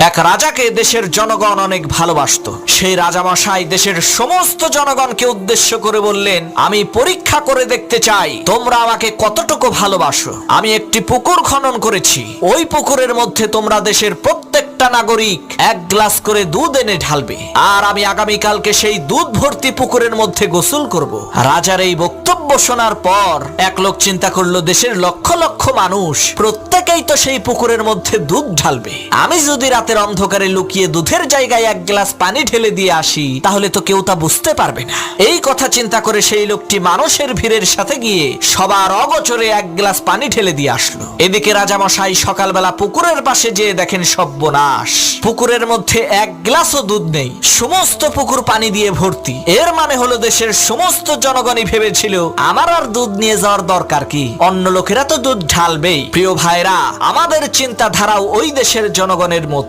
এক রাজাকে দেশের জনগণ অনেক ভালোবাসতো। সেই রাজামশাই দেশের সমস্ত জনগণকে উদ্দেশ্য করে বললেন, আমি পরীক্ষা করে দেখতে চাই তোমরা আমাকে কতটুকু ভালোবাসো। আমি একটি পুকুর খনন করেছি। ওই পুকুরের মধ্যে তোমরা দেশের প্রত্যেকটা নাগরিক এক গ্লাস করে দুধ এনে ঢালবে, আর আমি আগামীকালকে সেই দুধ ভর্তি পুকুরের মধ্যে গোসল করব। রাজার এই বক্তব্য শোনার পর এক লোক চিন্তা করলো, দেশের লক্ষ লক্ষ মানুষ প্রত্যেকেই তো সেই পুকুরের মধ্যে দুধ ঢালবে। আমি যদি রাতের অন্ধকারে লুকিয়ে দুধের জায়গায় এক গ্লাস পানি ঢেলে দিয়ে আসি, তাহলে তো কেউ তা বুঝতে পারবে না। এই কথা চিন্তা করে সেই লোকটি মানুষের ভিড়ের সাথে গিয়ে সবার অগোচরে এক গ্লাস পানি ঢেলে দিয়ে আসলো। এদিকে রাজামশাই সকালবেলা পুকুরের পাশে যেয়ে দেখেন সর্বনাশ, পুকুরের মধ্যে এক গ্লাসও দুধ নেই, সমস্ত পুকুর পানি দিয়ে ভর্তি। এর মানে হলো দেশের সমস্ত জনগণই ভেবেছিল আমার আর দুধ নিয়ে যাওয়ার দরকার কি, অন্য লোকেরা তো দুধ ঢালবেই। প্রিয় ভাইরা, আমাদের চিন্তাধারাও ওই দেশের জনগণের মতো।